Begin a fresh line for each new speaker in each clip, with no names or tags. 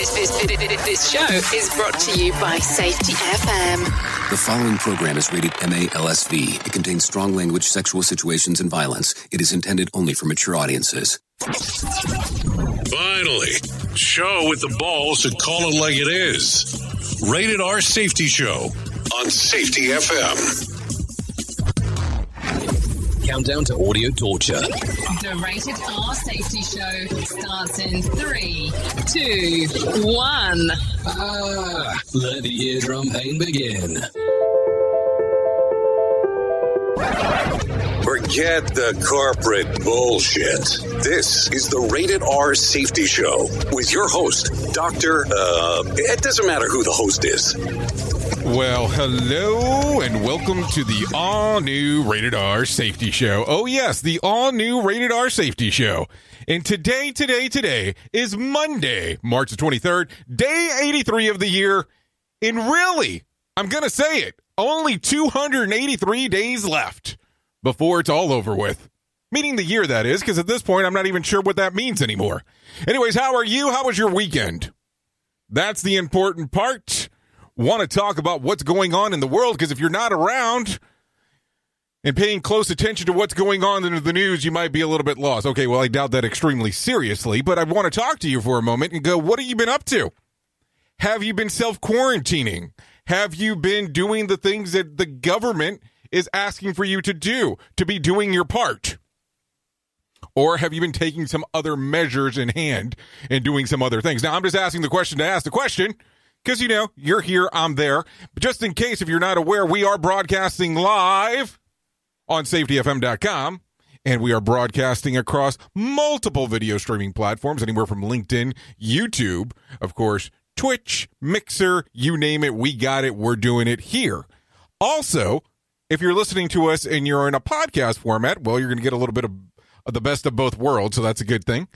This show is brought to you by Safety FM.
The following program is rated MALSV. It contains strong language, sexual situations, and violence. It is intended only for mature audiences.
Finally, show with the balls to call it like it is. Rated R Safety Show on Safety FM.
Countdown to audio torture.
The Rated R Safety Show starts in 3, 2, 1.
Let the eardrum pain begin.
Forget the corporate bullshit. This is the Rated R Safety Show with your host, it doesn't matter who the host is.
Well, hello and welcome to the all-new Rated R Safety Show. Oh yes, the all-new Rated R Safety Show. And today is Monday, March the 23rd, day 83 of the year. And really, I'm going to say it, only 283 days left before it's all over with. Meaning the year, that is, because at this point, I'm not even sure what that means anymore. Anyways, how are you? How was your weekend? That's the important part. Want to talk about what's going on in the world, because if you're not around and paying close attention to what's going on in the news, you might be a little bit lost. Okay, well, I doubt that extremely seriously, but I want to talk to you for a moment and go, what have you been up to? Have you been self-quarantining? Have you been doing the things that the government is asking for you to do, to be doing your part? Or have you been taking some other measures in hand and doing some other things? Now, I'm just asking the question to ask the question, because, you know, you're here, I'm there. But just in case, if you're not aware, we are broadcasting live on safetyfm.com, and we are broadcasting across multiple video streaming platforms, anywhere from LinkedIn, YouTube, of course, Twitch, Mixer, you name it, we got it, we're doing it here. Also, if you're listening to us and you're in a podcast format, well, you're going to get a little bit of the best of both worlds, so that's a good thing,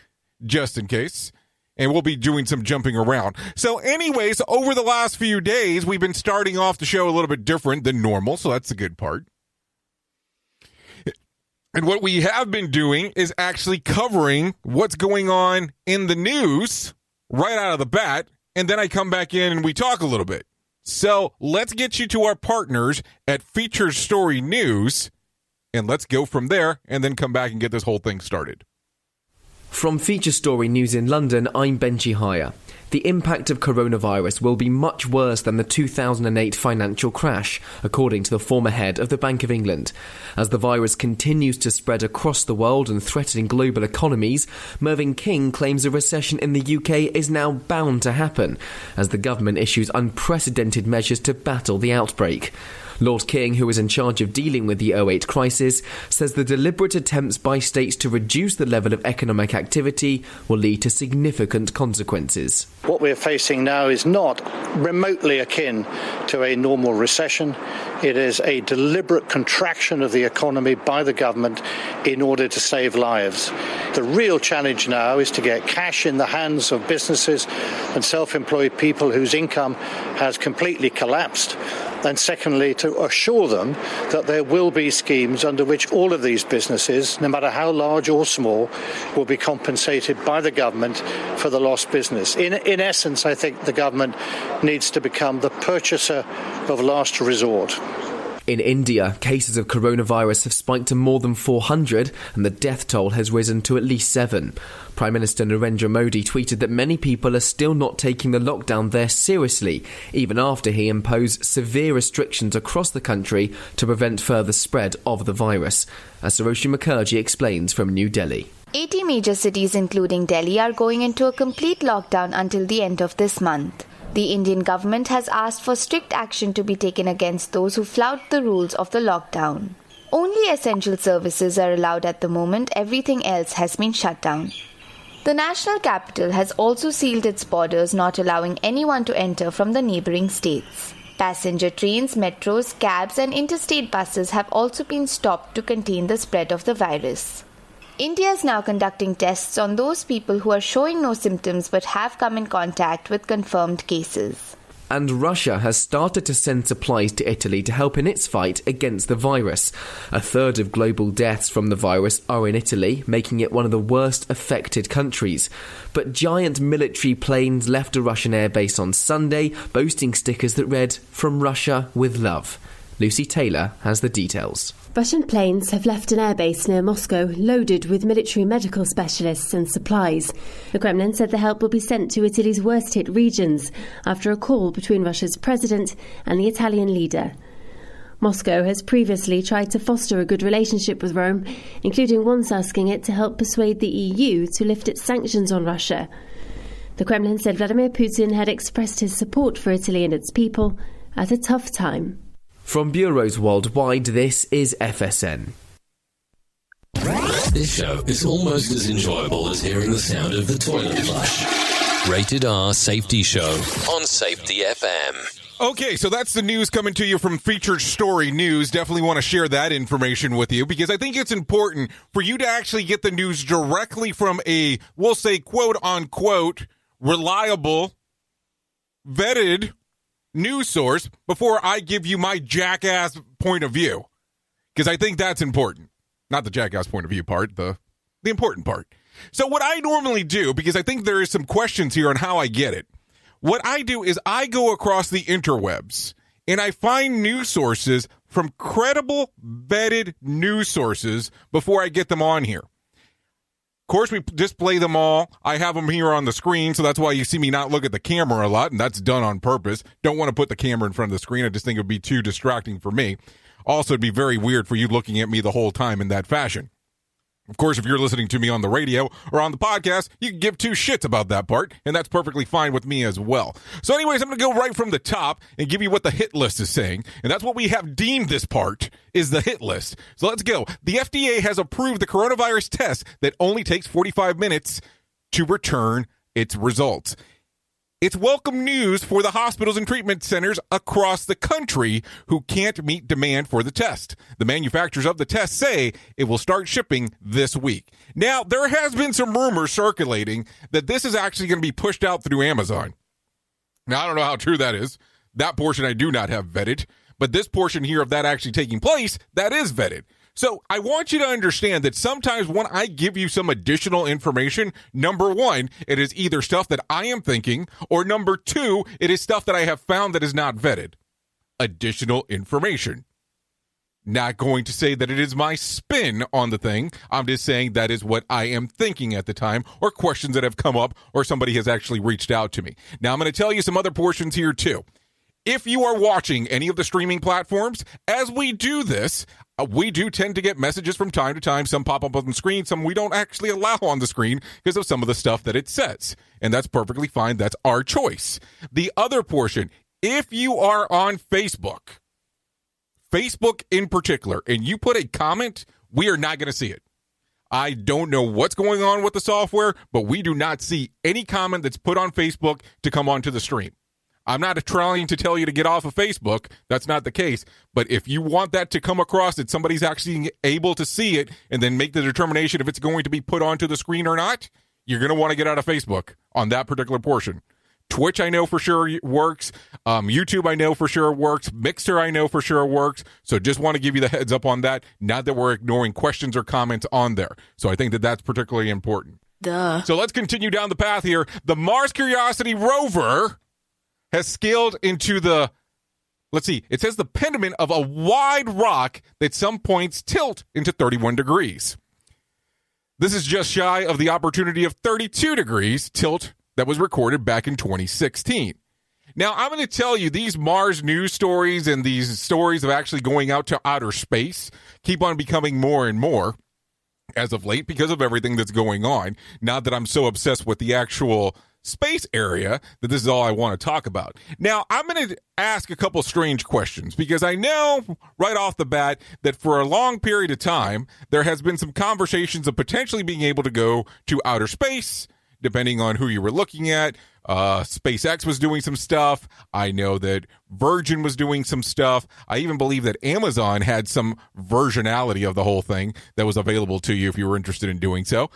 just in case. And we'll be doing some jumping around. So anyways, over the last few days, we've been starting off the show a little bit different than normal, so that's the good part. And what we have been doing is actually covering what's going on in the news right out of the bat, and then I come back in and we talk a little bit. So let's get you to our partners at Feature Story News, and let's go from there and then come back and get this whole thing started.
From Feature Story News in London, I'm Benji Hire. The impact of coronavirus will be much worse than the 2008 financial crash, according to the former head of the Bank of England. As the virus continues to spread across the world and threaten global economies, Mervyn King claims a recession in the UK is now bound to happen, as the government issues unprecedented measures to battle the outbreak. Lord King, who is in charge of dealing with the 2008 crisis, says the deliberate attempts by states to reduce the level of economic activity will lead to significant consequences.
What we're facing now is not remotely akin to a normal recession. It is a deliberate contraction of the economy by the government in order to save lives. The real challenge now is to get cash in the hands of businesses and self-employed people whose income has completely collapsed. And secondly, to assure them that there will be schemes under which all of these businesses, no matter how large or small, will be compensated by the government for the lost business. In essence, I think the government needs to become the purchaser of last resort.
In India, cases of coronavirus have spiked to more than 400 and the death toll has risen to at least 7. Prime Minister Narendra Modi tweeted that many people are still not taking the lockdown there seriously, even after he imposed severe restrictions across the country to prevent further spread of the virus. As Saroshi Mukherjee explains from New Delhi.
80 major cities including Delhi are going into a complete lockdown until the end of this month. The Indian government has asked for strict action to be taken against those who flout the rules of the lockdown. Only essential services are allowed at the moment, everything else has been shut down. The national capital has also sealed its borders, not allowing anyone to enter from the neighbouring states. Passenger trains, metros, cabs and interstate buses have also been stopped to contain the spread of the virus. India is now conducting tests on those people who are showing no symptoms but have come in contact with confirmed cases.
And Russia has started to send supplies to Italy to help in its fight against the virus. A third of global deaths from the virus are in Italy, making it one of the worst affected countries. But giant military planes left a Russian airbase on Sunday, boasting stickers that read, "From Russia with love." Lucy Taylor has the details.
Russian planes have left an airbase near Moscow loaded with military medical specialists and supplies. The Kremlin said the help will be sent to Italy's worst-hit regions after a call between Russia's president and the Italian leader. Moscow has previously tried to foster a good relationship with Rome, including once asking it to help persuade the EU to lift its sanctions on Russia. The Kremlin said Vladimir Putin had expressed his support for Italy and its people at a tough time.
From bureaus worldwide, this is FSN.
This show is almost as enjoyable as hearing the sound of the toilet flush. Rated R Safety Show on Safety FM.
Okay, so that's the news coming to you from Featured Story News. Definitely want to share that information with you because I think it's important for you to actually get the news directly from a, we'll say, quote-unquote, reliable, vetted news source before I give you my jackass point of view, because I think that's important. Not the jackass point of view part, the important part. So what I normally do, because I think there is some questions here on how I get it, what I do is I go across the interwebs and I find news sources from credible, vetted news sources before I get them on here. Of course, we display them all. I have them here on the screen, so that's why you see me not look at the camera a lot, and that's done on purpose. Don't want to put the camera in front of the screen. I just think it would be too distracting for me. Also, it'd be very weird for you looking at me the whole time in that fashion. Of course, if you're listening to me on the radio or on the podcast, you can give two shits about that part, and that's perfectly fine with me as well. So anyways, I'm going to go right from the top and give you what the hit list is saying, and that's what we have deemed this part is the hit list. So let's go. The FDA has approved the coronavirus test that only takes 45 minutes to return its results. It's welcome news for the hospitals and treatment centers across the country who can't meet demand for the test. The manufacturers of the test say it will start shipping this week. Now, there has been some rumors circulating that this is actually going to be pushed out through Amazon. Now, I don't know how true that is. That portion I do not have vetted, but this portion here of that actually taking place, that is vetted. So I want you to understand that sometimes when I give you some additional information, number one, it is either stuff that I am thinking, or number two, it is stuff that I have found that is not vetted. Additional information. Not going to say that it is my spin on the thing. I'm just saying that is what I am thinking at the time, or questions that have come up, or somebody has actually reached out to me. Now I'm going to tell you some other portions here too. If you are watching any of the streaming platforms, as we do this, we do tend to get messages from time to time. Some pop up on the screen, some we don't actually allow on the screen because of some of the stuff that it says. And that's perfectly fine. That's our choice. The other portion, if you are on Facebook in particular, and you put a comment, we are not going to see it. I don't know what's going on with the software, but we do not see any comment that's put on Facebook to come onto the stream. I'm not trying to tell you to get off of Facebook. That's not the case. But if you want that to come across, that somebody's actually able to see it and then make the determination if it's going to be put onto the screen or not, you're going to want to get out of Facebook on that particular portion. Twitch, I know for sure works. YouTube, I know for sure works. Mixer, I know for sure works. So just want to give you the heads up on that. Not that we're ignoring questions or comments on there. So I think that that's particularly important.
Duh.
So let's continue down the path here. The Mars Curiosity rover has scaled into the, let's see, it says the pediment of a wide rock that some points tilt into 31 degrees. This is just shy of the opportunity of 32 degrees tilt that was recorded back in 2016. Now, I'm going to tell you, these Mars news stories and these stories of actually going out to outer space keep on becoming more and more as of late because of everything that's going on. Not that I'm so obsessed with the actual space area that this is all I want to talk about. Now, I'm going to ask a couple strange questions because I know right off the bat that for a long period of time, there has been some conversations of potentially being able to go to outer space, depending on who you were looking at. SpaceX was doing some stuff. I know that Virgin was doing some stuff. I even believe that Amazon had some versionality of the whole thing that was available to you if you were interested in doing so.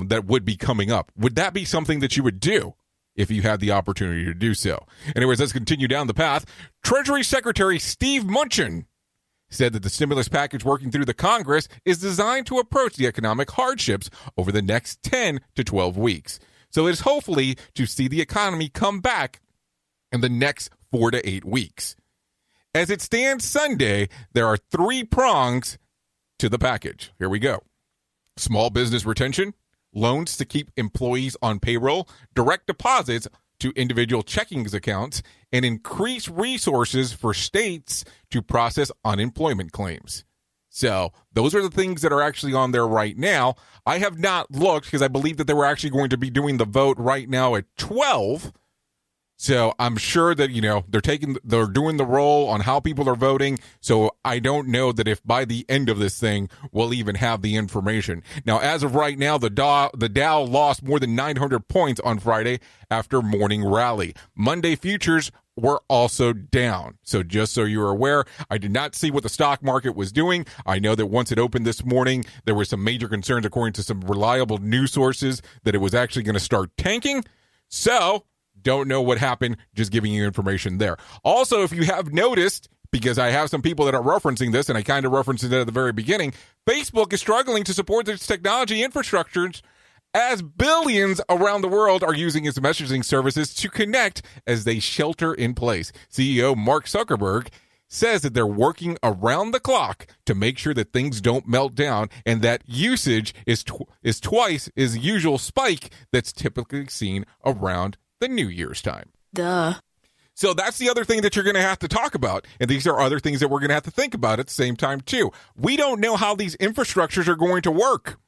That would be coming up. Would that be something that you would do if you had the opportunity to do so. Anyways, let's continue down the path. Treasury Secretary Steve Mnuchin said that the stimulus package working through the Congress is designed to approach the economic hardships over the next 10 to 12 weeks. So it is hopefully to see the economy come back in the next 4 to 8 weeks. As it stands Sunday, there are 3 prongs to the package. Here we go. Small business retention, loans to keep employees on payroll, direct deposits to individual checking accounts, and increase resources for states to process unemployment claims. So those are the things that are actually on there right now. I have not looked because I believe that they were actually going to be doing the vote right now at 12. So I'm sure that, they're doing the roll on how people are voting. So I don't know that if by the end of this thing, we'll even have the information. Now, as of right now, the Dow lost more than 900 points on Friday after morning rally. Monday futures were also down. So just so you're aware, I did not see what the stock market was doing. I know that once it opened this morning, there were some major concerns, according to some reliable news sources, that it was actually going to start tanking. So don't know what happened, just giving you information there. Also, if you have noticed, because I have some people that are referencing this, and I kind of referenced it at the very beginning, Facebook is struggling to support its technology infrastructures as billions around the world are using its messaging services to connect as they shelter in place. CEO Mark Zuckerberg says that they're working around the clock to make sure that things don't melt down and that usage is twice its usual spike that's typically seen around the New Year's time.
Duh.
So that's the other thing that you're going to have to talk about. And these are other things that we're going to have to think about at the same time, too. We don't know how these infrastructures are going to work.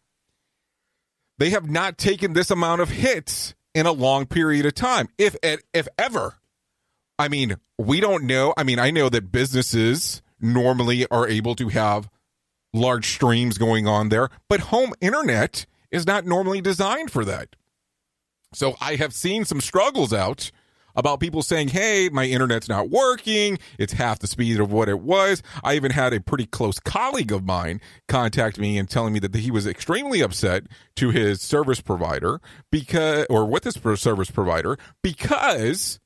They have not taken this amount of hits in a long period of time, if ever. I mean, we don't know. I mean, I know that businesses normally are able to have large streams going on there, but home internet is not normally designed for that. So I have seen some struggles out about people saying, hey, my internet's not working. It's half the speed of what it was. I even had a pretty close colleague of mine contact me and telling me that he was extremely upset to his service provider with his service provider because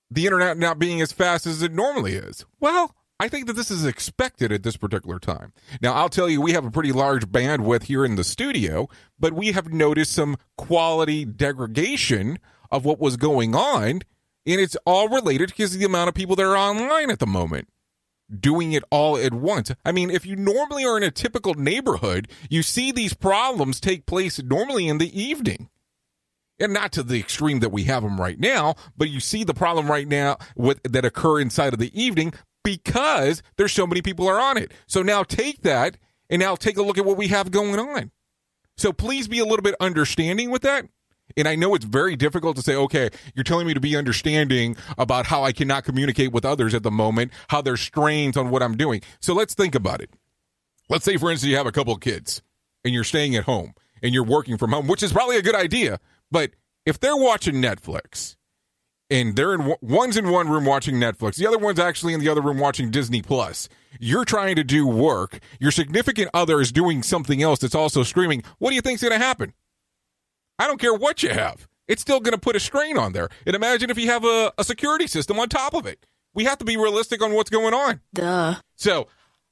the internet not being as fast as it normally is. Well, I think that this is expected at this particular time. Now, I'll tell you, we have a pretty large bandwidth here in the studio, but we have noticed some quality degradation of what was going on, and it's all related because of the amount of people that are online at the moment, doing it all at once. I mean, if you normally are in a typical neighborhood, you see these problems take place normally in the evening. And not to the extreme that we have them right now, but you see the problem right now that occur inside of the evening because there's so many people are on it. So now take that and now take a look at what we have going on. So please be a little bit understanding with that. And I know it's very difficult to say, okay, you're telling me to be understanding about how I cannot communicate with others at the moment, how there's strains on what I'm doing. So let's think about it. Let's say, for instance, you have a couple of kids and you're staying at home and you're working from home, which is probably a good idea. But if they're watching Netflix and one's in one room watching Netflix, the other one's actually in the other room watching Disney Plus, you're trying to do work, your significant other is doing something else that's also streaming, what do you think's going to happen? I don't care what you have. It's still going to put a strain on there. And imagine if you have a security system on top of it. We have to be realistic on what's going on.
Duh.
So,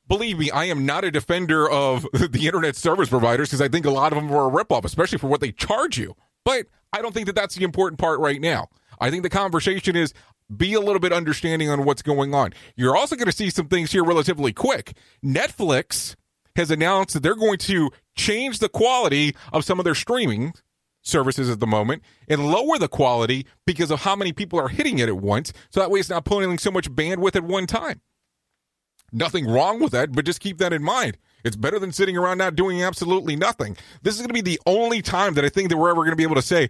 believe me, I am not a defender of the internet service providers because I think a lot of them are a ripoff, especially for what they charge you. But I don't think that that's the important part right now. I think the conversation is be a little bit understanding on what's going on. You're also going to see some things here relatively quick. Netflix has announced that they're going to change the quality of some of their streaming services at the moment and lower the quality because of how many people are hitting it at once. So that way it's not pulling so much bandwidth at one time. Nothing wrong with that, but just keep that in mind. It's better than sitting around not doing absolutely nothing. This is going to be the only time that I think that we're ever going to be able to say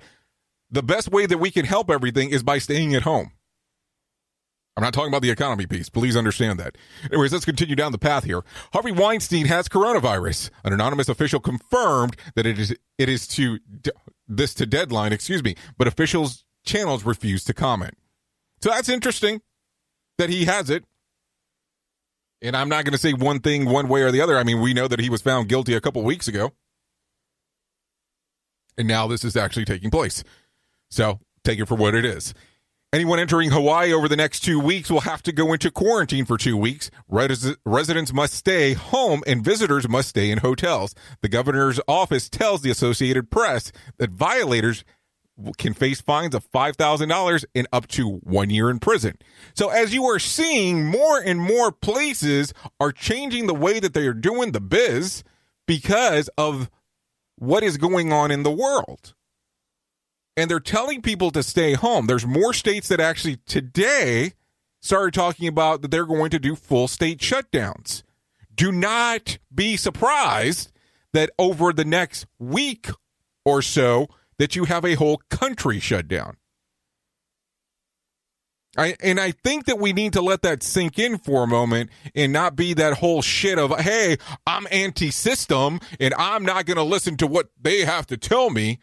the best way that we can help everything is by staying at home. I'm not talking about the economy piece. Please understand that. Anyways, let's continue down the path here. Harvey Weinstein has coronavirus. An anonymous official confirmed that it is to Deadline, but officials' channels refuse to comment. So that's interesting that he has it. And I'm not going to say one thing one way or the other. I mean, we know that he was found guilty a couple weeks ago. And now this is actually taking place. So take it for what it is. Anyone entering Hawaii over the next 2 weeks will have to go into quarantine for 2 weeks. Residents must stay home and visitors must stay in hotels. The governor's office tells the Associated Press that violators can face fines of $5,000 and up to 1 year in prison. So as you are seeing, more and more places are changing the way that they are doing the biz because of what is going on in the world. And they're telling people to stay home. There's more states that actually today started talking about that they're going to do full state shutdowns. Do not be surprised that over the next week or so that you have a whole country shut down. I think that we need to let that sink in for a moment and not be that whole shit of, hey, I'm anti-system and I'm not going to listen to what they have to tell me,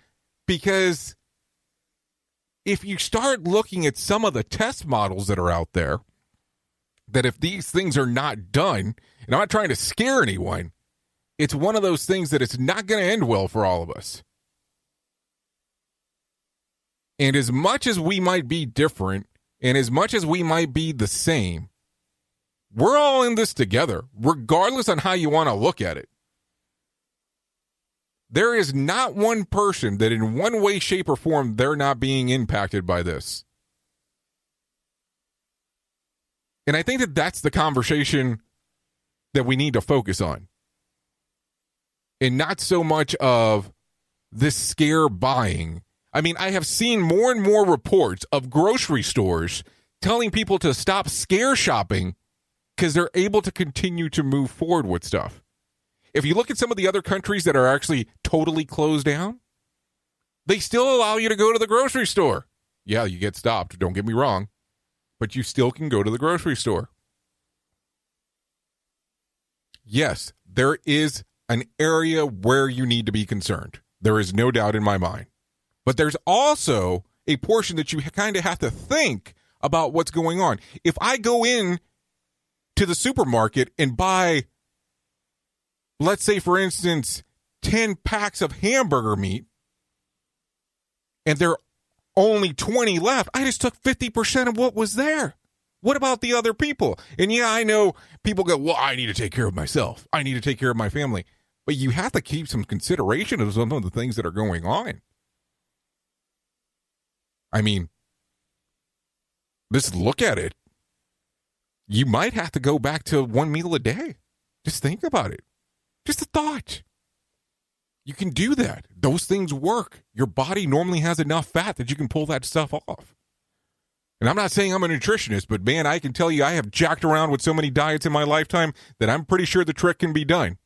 because if you start looking at some of the test models that are out there, that if these things are not done, and I'm not trying to scare anyone, it's one of those things that it's not going to end well for all of us. And as much as we might be different, and as much as we might be the same, we're all in this together, regardless on how you want to look at it. There is not one person that in one way, shape, or form they're not being impacted by this. And I think that that's the conversation that we need to focus on. And not so much of this scare buying. I mean, I have seen more and more reports of grocery stores telling people to stop scare shopping because they're able to continue to move forward with stuff. If you look at some of the other countries that are actually totally closed down, they still allow you to go to the grocery store. Yeah, you get stopped, don't get me wrong, but you still can go to the grocery store. Yes, there is an area where you need to be concerned. There is no doubt in my mind. But there's also a portion that you kind of have to think about what's going on. If I go in to the supermarket and buy, let's say, for instance, 10 packs of hamburger meat, and there are only 20 left, I just took 50% of what was there. What about the other people? And yeah, I know people go, well, I need to take care of myself. I need to take care of my family. But you have to keep some consideration of some of the things that are going on. I mean, just look at it. You might have to go back to one meal a day. Just think about it. Just a thought. You can do that. Those things work. Your body normally has enough fat that you can pull that stuff off. And I'm not saying I'm a nutritionist, but man, I can tell you I have jacked around with so many diets in my lifetime that I'm pretty sure the trick can be done.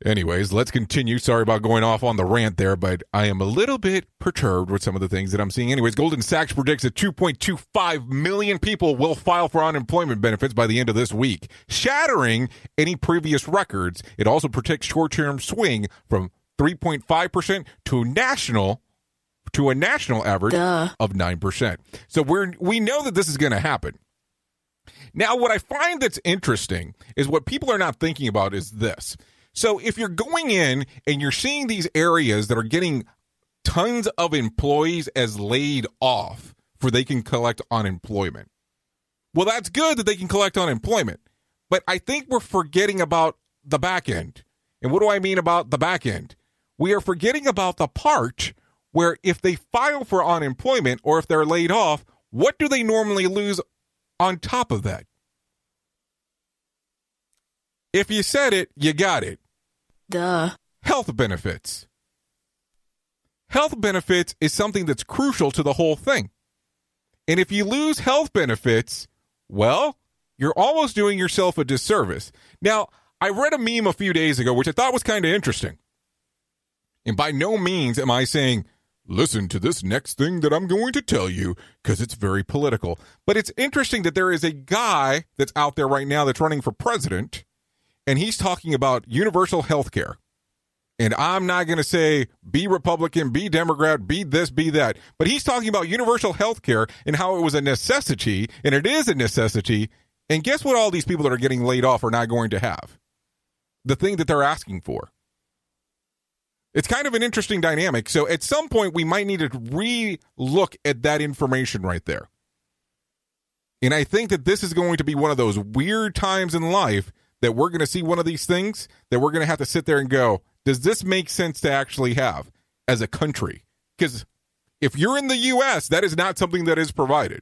Anyways, let's continue. Sorry about going off on the rant there, but I am a little bit perturbed with some of the things that I'm seeing. Anyways, Goldman Sachs predicts that 2.25 million people will file for unemployment benefits by the end of this week, shattering any previous records. It also predicts short-term swing from 3.5% to a national average of 9%. So we know that this is going to happen. Now, what I find that's interesting is what people are not thinking about is this. So if you're going in and you're seeing these areas that are getting tons of employees as laid off for they can collect unemployment. Well, that's good that they can collect unemployment. But I think we're forgetting about the back end. And what do I mean about the back end? We are forgetting about the part where if they file for unemployment or if they're laid off, what do they normally lose on top of that? If you said it, you got it.
Duh.
Health benefits. Health benefits is something that's crucial to the whole thing. And if you lose health benefits, well, you're almost doing yourself a disservice. Now, I read a meme a few days ago, which I thought was kind of interesting. And by no means am I saying, listen to this next thing that I'm going to tell you, because it's very political. But it's interesting that there is a guy that's out there right now that's running for president, and he's talking about universal health care. And I'm not going to say be Republican, be Democrat, be this, be that. But he's talking about universal health care and how it was a necessity, and it is a necessity. And guess what all these people that are getting laid off are not going to have? The thing that they're asking for. It's kind of an interesting dynamic. So at some point, we might need to re-look at that information right there. And I think that this is going to be one of those weird times in life that we're going to see one of these things that we're going to have to sit there and go, does this make sense to actually have as a country? Because if you're in the U.S., that is not something that is provided.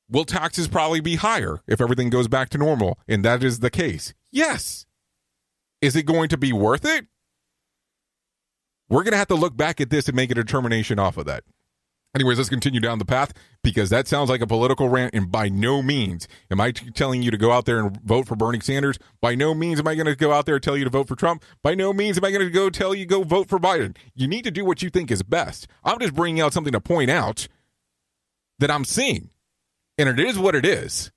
Will taxes probably be higher if everything goes back to normal? And that is the case. Yes. Is it going to be worth it? We're going to have to look back at this and make a determination off of that. Anyways, let's continue down the path because that sounds like a political rant, and by no means am I telling you to go out there and vote for Bernie Sanders. By no means am I going to go out there and tell you to vote for Trump. By no means am I going to go tell you go vote for Biden. You need to do what you think is best. I'm just bringing out something to point out that I'm seeing, and it is what it is,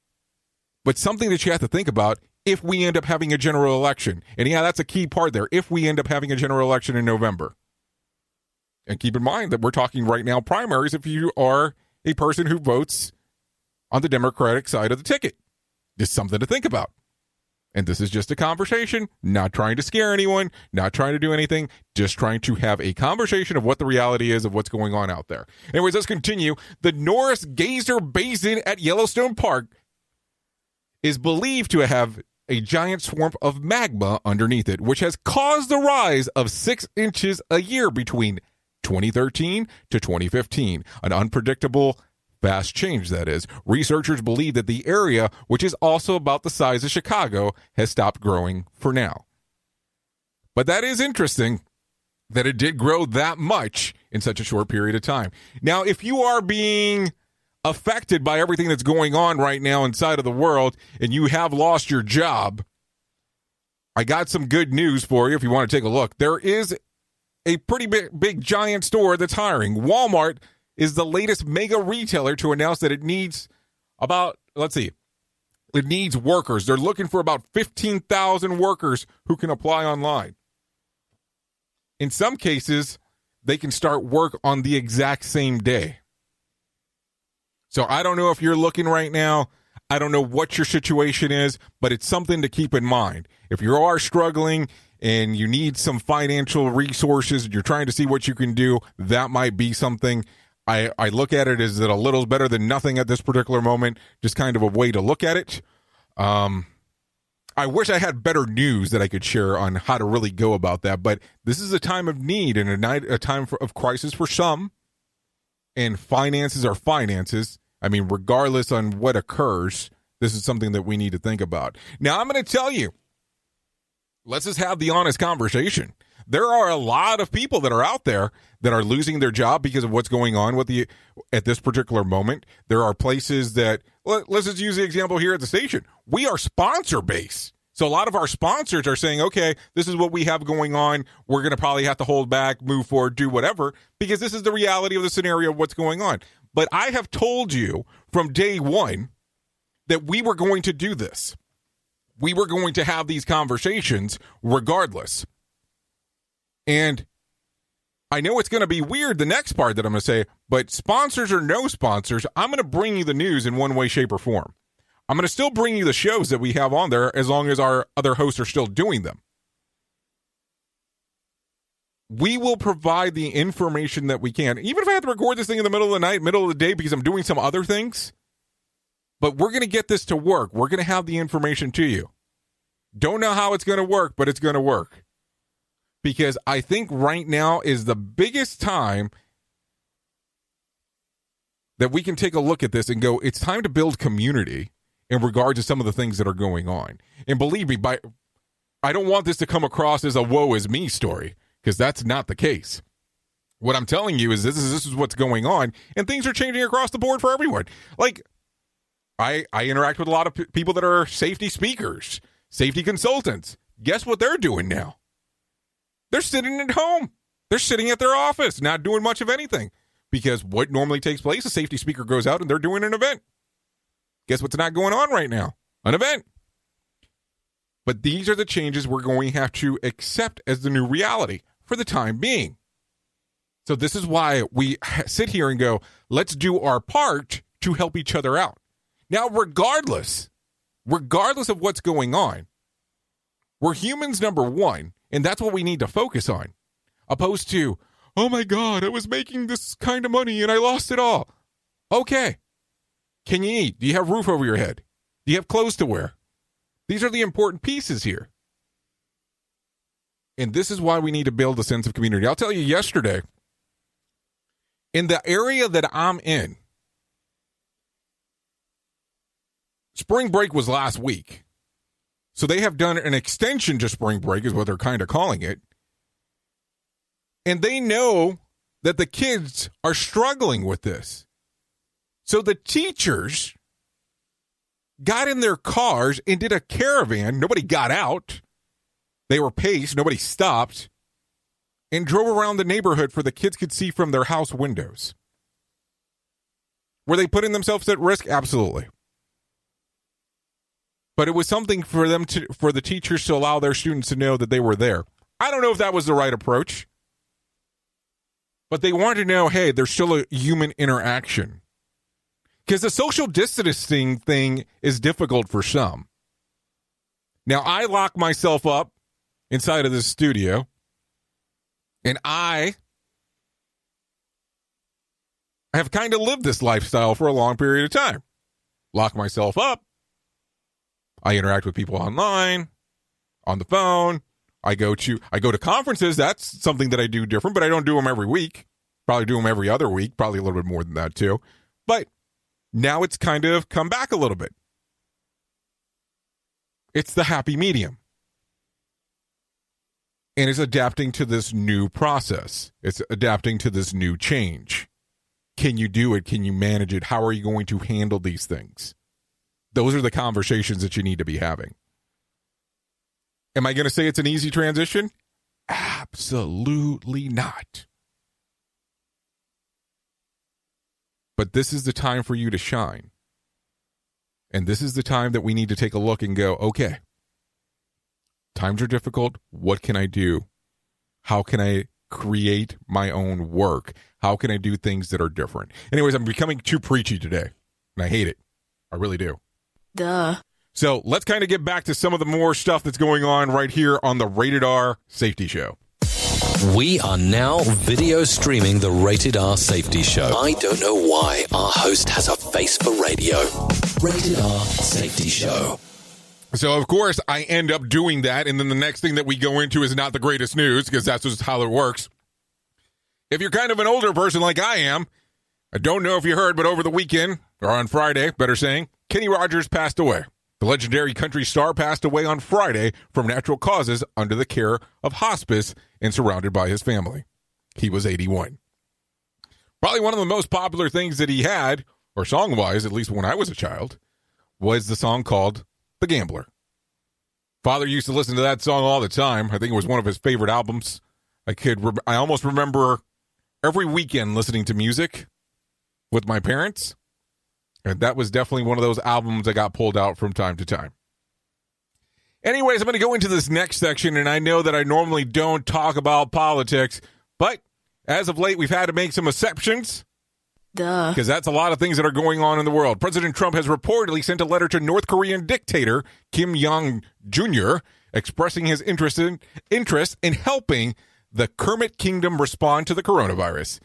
but something that you have to think about if we end up having a general election. And yeah, that's a key part there, if we end up having a general election in November. And keep in mind that we're talking right now primaries if you are a person who votes on the Democratic side of the ticket. Just something to think about. And this is just a conversation, not trying to scare anyone, not trying to do anything, just trying to have a conversation of what the reality is of what's going on out there. Anyways, let's continue. The Norris Geyser Basin at Yellowstone Park is believed to have a giant swarm of magma underneath it, which has caused the rise of 6 inches a year between 2013 to 2015, an unpredictable, fast change, that is. Researchers believe that the area, which is also about the size of Chicago, has stopped growing for now. But that is interesting that it did grow that much in such a short period of time. Now, if you are being affected by everything that's going on right now inside of the world and you have lost your job, I got some good news for you if you want to take a look. There is a pretty big giant store that's hiring. Walmart is the latest mega retailer to announce that it needs it needs workers. They're looking for about 15,000 workers who can apply online. In some cases, they can start work on the exact same day. So I don't know if you're looking right now. I don't know what your situation is, but it's something to keep in mind. If you are struggling and you need some financial resources and you're trying to see what you can do, that might be something. I look at it as that a little better than nothing at this particular moment, just kind of a way to look at it. I wish I had better news that I could share on how to really go about that, but this is a time of need and a time of crisis for some, and finances are finances. I mean, regardless on what occurs, this is something that we need to think about. Now, I'm going to tell you, let's just have the honest conversation. There are a lot of people that are out there that are losing their job because of what's going on at this particular moment. There are places that, let's just use the example here at the station. We are sponsor based. So a lot of our sponsors are saying, okay, this is what we have going on. We're going to probably have to hold back, move forward, do whatever, because this is the reality of the scenario of what's going on. But I have told you from day one that we were going to do this. We were going to have these conversations regardless. And I know it's going to be weird, the next part that I'm going to say, but sponsors or no sponsors, I'm going to bring you the news in one way, shape, or form. I'm going to still bring you the shows that we have on there as long as our other hosts are still doing them. We will provide the information that we can, even if I have to record this thing in the middle of the night, middle of the day, because I'm doing some other things. But we're going to get this to work. We're going to have the information to you. Don't know how it's going to work, but it's going to work. Because I think right now is the biggest time that we can take a look at this and go, it's time to build community in regard to some of the things that are going on. And believe me, I don't want this to come across as a woe is me story, because that's not the case. What I'm telling you is this is what's going on, and things are changing across the board for everyone. Like, I interact with a lot of people that are safety speakers, safety consultants. Guess what they're doing now? They're sitting at home. They're sitting at their office, not doing much of anything. Because what normally takes place, a safety speaker goes out and they're doing an event. Guess what's not going on right now? An event. But these are the changes we're going to have to accept as the new reality for the time being. So this is why we sit here and go, let's do our part to help each other out. Now, regardless of what's going on, we're humans, number one. And that's what we need to focus on, opposed to, oh my God, I was making this kind of money and I lost it all. Okay. Can you eat? Do you have a roof over your head? Do you have clothes to wear? These are the important pieces here. And this is why we need to build a sense of community. I'll tell you, yesterday, in the area that I'm in, spring break was last week. So they have done an extension to spring break, is what they're kind of calling it. And they know that the kids are struggling with this. So the teachers got in their cars and did a caravan. Nobody got out. They were paced. Nobody stopped. And drove around the neighborhood for the kids could see from their house windows. Were they putting themselves at risk? Absolutely. But it was something for them for the teachers to allow their students to know that they were there. I don't know if that was the right approach. But they wanted to know, hey, there's still a human interaction. Because the social distancing thing is difficult for some. Now, I lock myself up inside of this studio, and I have kind of lived this lifestyle for a long period of time. Lock myself up. I interact with people online, on the phone. I go to conferences. That's something that I do different, but I don't do them every week. Probably do them every other week, probably a little bit more than that too. But now it's kind of come back a little bit. It's the happy medium. And it's adapting to this new process. It's adapting to this new change. Can you do it? Can you manage it? How are you going to handle these things? Those are the conversations that you need to be having. Am I going to say it's an easy transition? Absolutely not. But this is the time for you to shine. And this is the time that we need to take a look and go, okay, times are difficult. What can I do? How can I create my own work? How can I do things that are different? Anyways, I'm becoming too preachy today, and I hate it. I really do.
Duh.
So let's kind of get back to some of the more stuff that's going on right here on the Rated R Safety Show.
We are now video streaming the Rated R Safety Show. I don't know why our host has a face for radio. Rated R Safety Show.
So, of course, I end up doing that, and then the next thing that we go into is not the greatest news, because that's just how it works. If you're kind of an older person like I am, I don't know if you heard, but over the weekend, or on Friday, better saying, Kenny Rogers passed away. The legendary country star passed away on Friday from natural causes under the care of hospice and surrounded by his family. He was 81. Probably one of the most popular things that he had, or song-wise, at least when I was a child, was the song called The Gambler. Father used to listen to that song all the time. I think it was one of his favorite albums. I almost remember every weekend listening to music with my parents. And that was definitely one of those albums that got pulled out from time to time. Anyways, I'm going to go into this next section, and I know that I normally don't talk about politics, but as of late, we've had to make some exceptions.
Duh.
Because that's a lot of things that are going on in the world. President Trump has reportedly sent a letter to North Korean dictator Kim Jong Jr. expressing his interest in helping the Kermit Kingdom respond to the coronavirus.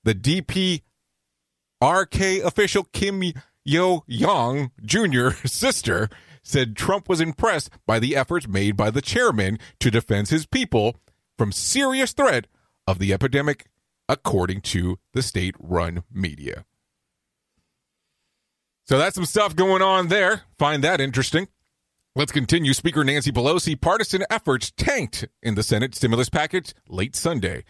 The DPRK official Kim Yo-young Jr.'s sister said Trump was impressed by the efforts made by the chairman to defend his people from serious threat of the epidemic, according to the state-run media. So that's some stuff going on there. Find that interesting. Let's continue. Speaker Nancy Pelosi partisan efforts tanked in the Senate stimulus package late Sunday.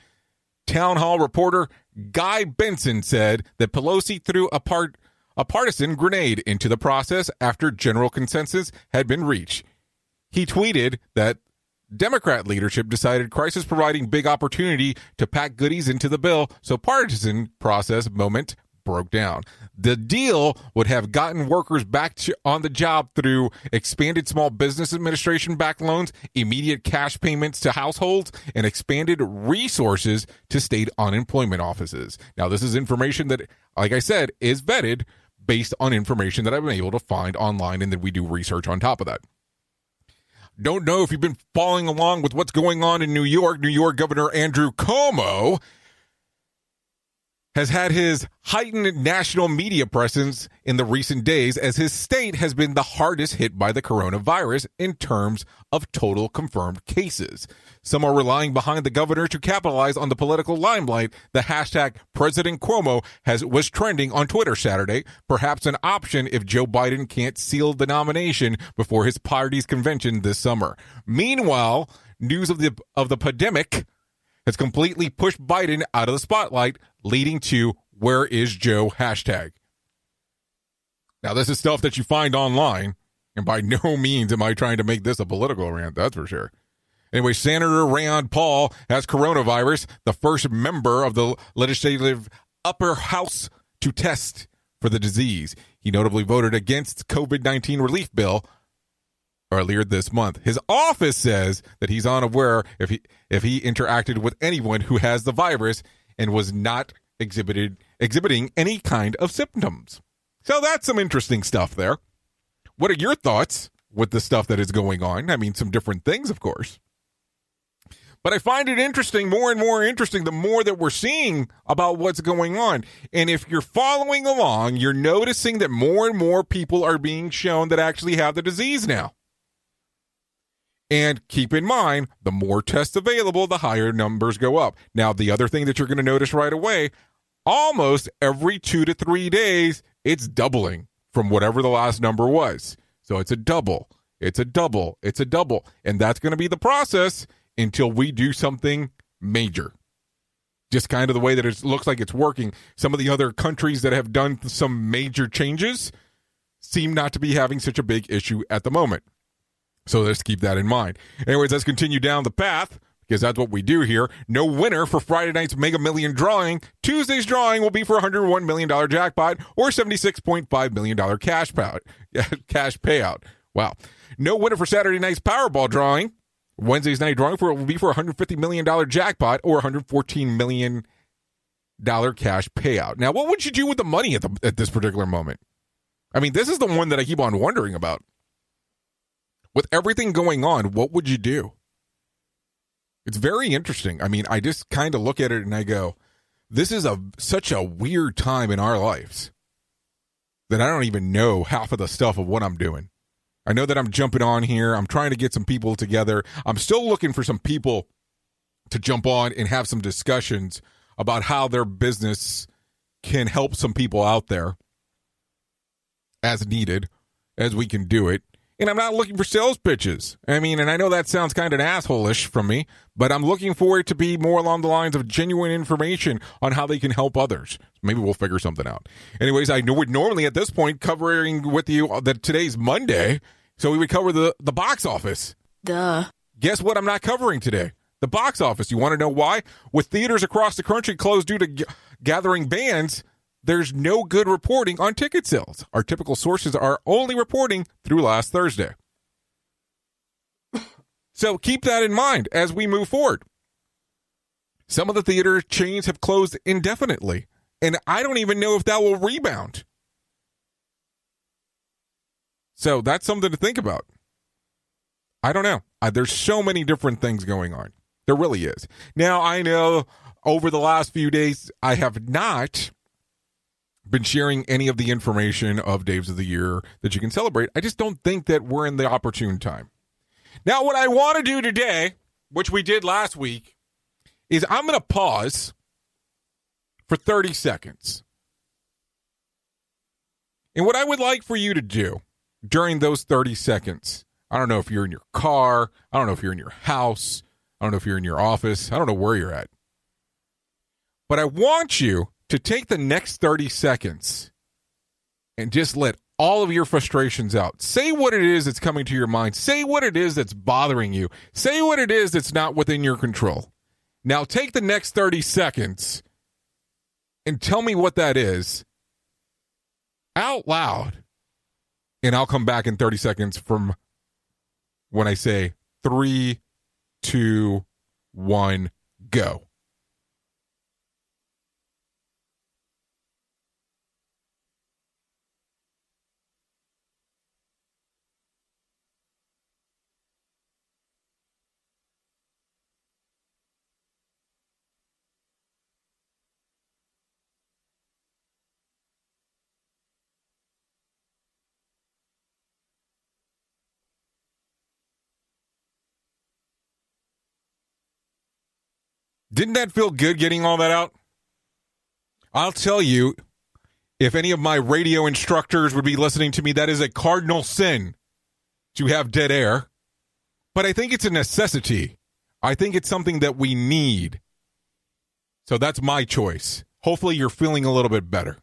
Town Hall reporter Guy Benson said that Pelosi threw a partisan grenade into the process after general consensus had been reached. He tweeted that Democrat leadership decided crisis providing big opportunity to pack goodies into the bill, so partisan process moment broke down. The deal would have gotten workers back on the job through expanded Small Business Administration backed loans, immediate cash payments to households, and expanded resources to state unemployment offices. Now, this is information that, like I said, is vetted based on information that I've been able to find online, and then we do research on top of that. don't know if you've been following along with what's going on in New York. New York Governor Andrew Cuomo has had his heightened national media presence in the recent days as his state has been the hardest hit by the coronavirus in terms of total confirmed cases. Some are relying behind the governor to capitalize on the political limelight. The hashtag President Cuomo was trending on Twitter Saturday, perhaps an option if Joe Biden can't seal the nomination before his party's convention this summer. Meanwhile, news of the pandemic has completely pushed Biden out of the spotlight, leading to "Where is Joe?" hashtag. Now, this is stuff that you find online, and by no means am I trying to make this a political rant, that's for sure. Anyway, Senator Rand Paul has coronavirus, the first member of the legislative upper house to test for the disease. He notably voted against COVID-19 relief bill earlier this month. His office says that he's unaware if he interacted with anyone who has the virus and was not exhibiting any kind of symptoms. So that's some interesting stuff there. What are your thoughts with the stuff that is going on? I mean, some different things, of course. But I find it interesting, more and more interesting, the more that we're seeing about what's going on. And if you're following along, you're noticing that more and more people are being shown that actually have the disease now. And keep in mind, the more tests available, the higher numbers go up. Now, the other thing that you're going to notice right away, almost every 2 to 3 days, it's doubling from whatever the last number was. So it's a double. It's a double. It's a double. And that's going to be the process until we do something major. Just kind of the way that it looks like it's working. Some of the other countries that have done some major changes seem not to be having such a big issue at the moment. So let's keep that in mind. Anyways, let's continue down the path because that's what we do here. No winner for Friday night's Mega Million drawing. Tuesday's drawing will be for $101 million jackpot or $76.5 million cash payout. Wow. No winner for Saturday night's Powerball drawing. Wednesday's night drawing will be for $150 million jackpot or $114 million cash payout. Now, what would you do with the money at this particular moment? I mean, this is the one that I keep on wondering about. With everything going on, what would you do? It's very interesting. I mean, I just kind of look at it and I go, this is such a weird time in our lives that I don't even know half of the stuff of what I'm doing. I know that I'm jumping on here. I'm trying to get some people together. I'm still looking for some people to jump on and have some discussions about how their business can help some people out there as needed, as we can do it. And I'm not looking for sales pitches. I mean, and I know that sounds kind of asshole-ish from me, but I'm looking for it to be more along the lines of genuine information on how they can help others. Maybe we'll figure something out. Anyways, I would normally at this point covering with you that today's Monday, so we would cover the box office.
Duh.
Guess what I'm not covering today? The box office. You want to know why? With theaters across the country closed due to gathering bans, there's no good reporting on ticket sales. Our typical sources are only reporting through last Thursday. So keep that in mind as we move forward. Some of the theater chains have closed indefinitely, and I don't even know if that will rebound. So that's something to think about. I don't know. There's so many different things going on. There really is. Now, I know over the last few days, I have not been sharing any of the information of Days of the Year that you can celebrate. I just don't think that we're in the opportune time. Now, what I want to do today, which we did last week, is I'm going to pause for 30 seconds. And what I would like for you to do during those 30 seconds, I don't know if you're in your car, I don't know if you're in your house, I don't know if you're in your office, I don't know where you're at. But I want you to take the next 30 seconds and just let all of your frustrations out. Say what it is that's coming to your mind. Say what it is that's bothering you. Say what it is that's not within your control. Now take the next 30 seconds and tell me what that is out loud. And I'll come back in 30 seconds from when I say 3, 2, 1, go. Didn't that feel good getting all that out? I'll tell you, if any of my radio instructors would be listening to me, that is a cardinal sin to have dead air. But I think it's a necessity. I think it's something that we need. So that's my choice. Hopefully you're feeling a little bit better.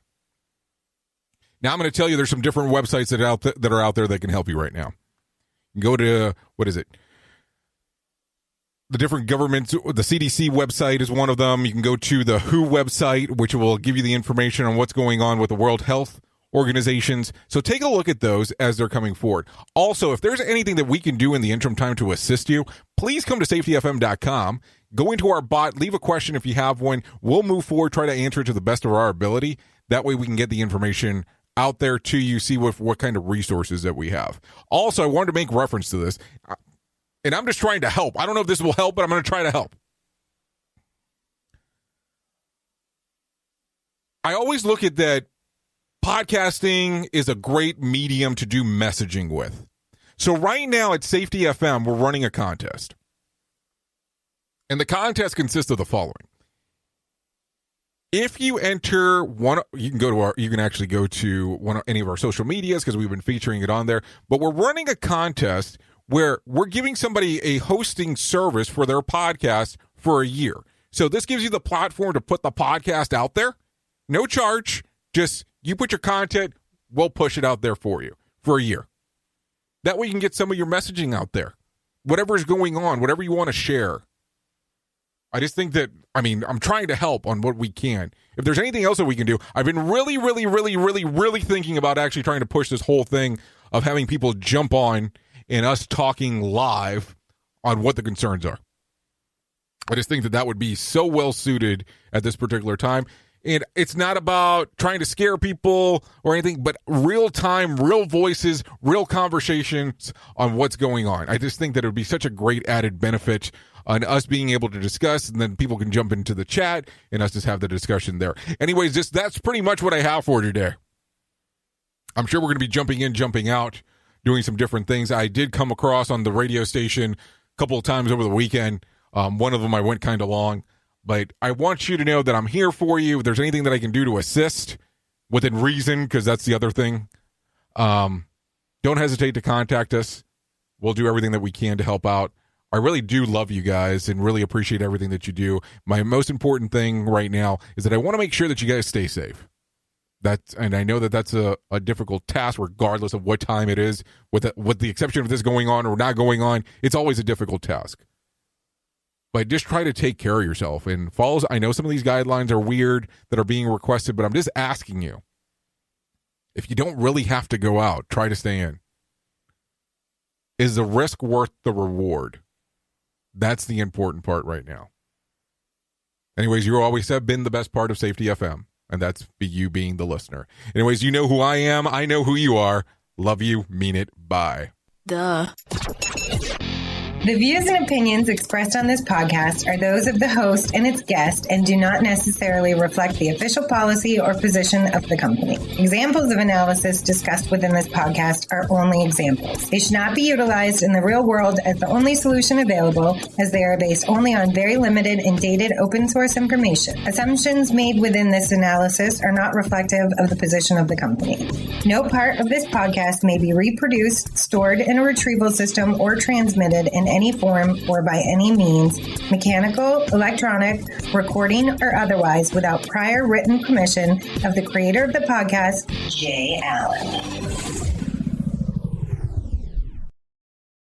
Now I'm going to tell you there's some different websites that are out there that can help you right now. You can go to, the different governments. The CDC website is one of them. You can go to the WHO website, which will give you the information on what's going on with the World Health Organizations. So take a look at those as they're coming forward. Also, if there's anything that we can do in the interim time to assist you, please come to safetyfm.com. Go into our bot, leave a question if you have one. We'll move forward, try to answer it to the best of our ability. That way we can get the information out there to you, see what kind of resources that we have. Also, I wanted to make reference to this, and I'm just trying to help. I don't know if this will help, but I'm going to try to help. I always look at that podcasting is a great medium to do messaging with. So right now at Safety FM, we're running a contest. And the contest consists of the following. If you enter you can actually go to any of our social medias because we've been featuring it on there. But we're running a contest where we're giving somebody a hosting service for their podcast for a year. So this gives you the platform to put the podcast out there. No charge. Just you put your content, we'll push it out there for you for a year. That way you can get some of your messaging out there. Whatever is going on, whatever you want to share. I just think that, I'm trying to help on what we can. If there's anything else that we can do, I've been really thinking about actually trying to push this whole thing of having people jump on and us talking live on what the concerns are. I just think that would be so well suited at this particular time. And it's not about trying to scare people or anything, but real time, real voices, real conversations on what's going on. I just think that it would be such a great added benefit on us being able to discuss, and then people can jump into the chat and us just have the discussion there. Anyways, that's pretty much what I have for today. I'm sure we're going to be jumping in, jumping out, doing some different things. I did come across on the radio station a couple of times over the weekend. One of them I went kind of long. But I want you to know that I'm here for you. If there's anything that I can do to assist within reason, because that's the other thing, don't hesitate to contact us. We'll do everything that we can to help out. I really do love you guys and really appreciate everything that you do. My most important thing right now is that I want to make sure that you guys stay safe. And I know that that's a difficult task regardless of what time it is. With the exception of this going on or not going on, it's always a difficult task. But just try to take care of yourself and follow. I know some of these guidelines are weird that are being requested, but I'm just asking you. If you don't really have to go out, try to stay in. Is the risk worth the reward? That's the important part right now. Anyways, you always have been the best part of Safety FM, and that's you being the listener. Anyways, you know who I am. I know who you are. Love you. Mean it. Bye.
Duh.
The views and opinions expressed on this podcast are those of the host and its guest and do not necessarily reflect the official policy or position of the company. Examples of analysis discussed within this podcast are only examples. They should not be utilized in the real world as the only solution available, as they are based only on very limited and dated open source information. Assumptions made within this analysis are not reflective of the position of the company. No part of this podcast may be reproduced, stored in a retrieval system, or transmitted in any form or by any means, mechanical, electronic, recording, or otherwise, without prior written permission of the creator of the podcast, Jay Allen.